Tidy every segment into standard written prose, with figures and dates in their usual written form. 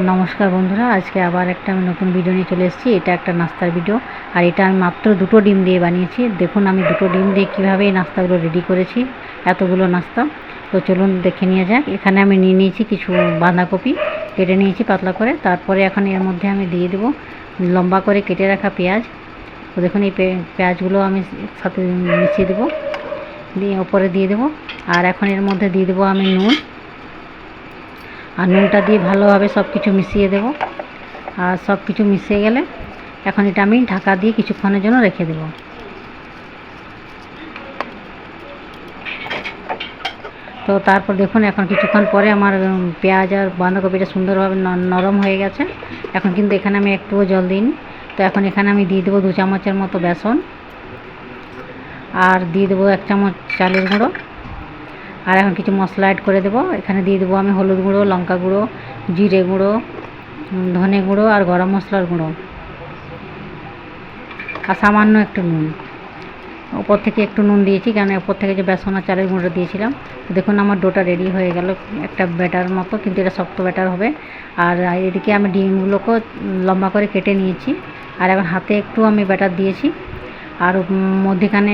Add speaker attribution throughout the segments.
Speaker 1: নমস্কার বন্ধুরা, আজকে আবার একটা আমি নতুন ভিডিও নিয়ে চলে এসেছি। এটা একটা নাস্তার ভিডিও, আর এটা আমি মাত্র 2টো ডিম দিয়ে বানিয়েছি। দেখুন আমি 2টো ডিম দিয়ে কীভাবে এই নাস্তাগুলো রেডি করেছি, এতগুলো নাস্তা। তো চলুন দেখে নিয়ে যাক। এখানে আমি নিয়ে নিয়েছি কিছু বাঁধাকপি, কেটে নিয়েছি পাতলা করে। তারপরে এখন এর মধ্যে আমি দিয়ে দেবো লম্বা করে কেটে রাখা পেঁয়াজ। তো দেখুন এই পেঁয়াজগুলো আমি সাথে মিশিয়ে দেবো, দিয়ে ওপরে দিয়ে দেবো। আর এখন এর মধ্যে দিয়ে দেবো আমি নুন, আর নুনটা দিয়ে ভালোভাবে সব কিছু মিশিয়ে দেব। আর সব কিছু মিশিয়ে গেলে এখন এটা আমি ঢাকা দিয়ে কিছুক্ষণের জন্য রেখে দেব। তো তারপর দেখুন এখন কিছুক্ষণ পরে আমার পেঁয়াজ আর বাঁধাকপিটা সুন্দরভাবে নরম হয়ে গেছে। এখন কিন্তু এখানে আমি একটুও জল দিইনি। তো এখন এখানে আমি দিয়ে দেবো 2 চামচের মতো বেসন, আর দিয়ে দেবো 1 চামচ চালের গুঁড়ো। আর এখন কিছু মশলা অ্যাড করে দেবো। এখানে দিয়ে দেবো আমি হলুদ গুঁড়ো, লঙ্কা গুঁড়ো, জিরে গুঁড়ো, ধনে গুঁড়ো আর গরম মশলার গুঁড়ো, আর সামান্য একটু নুন। ওপর থেকে একটু নুন দিয়েছি, কারণ ওপর থেকে যে বেসন আর চালের গুঁড়ো দিয়েছিলাম। দেখুন আমার ডোটা রেডি হয়ে গেল, একটা ব্যাটার মতো, কিন্তু এটা শক্ত ব্যাটার হবে। আর এদিকে আমি ডিমগুলোকেও লম্বা করে কেটে নিয়েছি। আর এখন হাতে একটু আমি ব্যাটার দিয়েছি, আর মধ্যেখানে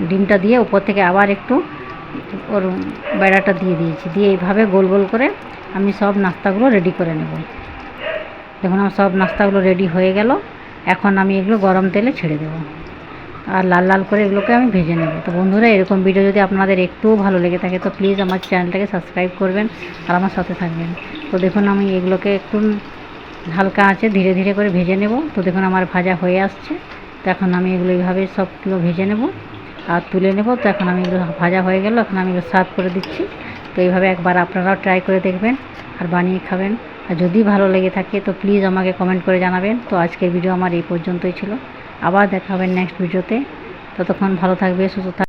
Speaker 1: ডিমটা দিয়ে উপর থেকে আবার একটু ওর ব্যাটারটা দিয়ে দিয়েছি। দিয়ে এইভাবে গোল গোল করে আমি সব নাস্তাগুলো রেডি করে নেব। দেখুন আমার সব নাস্তাগুলো রেডি হয়ে গেল। এখন আমি এগুলো গরম তেলে ছেড়ে দেবো, আর লাল লাল করে এগুলোকে আমি ভেজে নেব। তো বন্ধুরা, এরকম ভিডিও যদি আপনাদের একটুও ভালো লেগে থাকে তো প্লিজ আমার চ্যানেলটাকে সাবস্ক্রাইব করবেন আর আমার সাথে থাকবেন। তো দেখুন আমি এগুলোকে একটু হালকা আঁচে ধীরে ধীরে করে ভেজে নেব। তো দেখুন আমার ভাজা হয়ে আসছে। তো এখন আমি এগুলো এইভাবে সবগুলো ভেজে নেব আর তুলে নেব। তো এখন আমি এগুলো ভাজা হয়ে গেল, এখন আমি এগুলো সার্ভ করে দিচ্ছি। তো এইভাবে একবার আপনারাও ট্রাই করে দেখবেন আর বানিয়ে খাবেন। আর যদি ভালো লেগে থাকে তো প্লিজ আমাকে কমেন্ট করে জানাবেন। তো আজকের ভিডিও আমার এই পর্যন্তই ছিল। আবার দেখা হবে নেক্সট ভিডিওতে। ততক্ষণ ভালো থাকবে, সুস্থ থাকবে।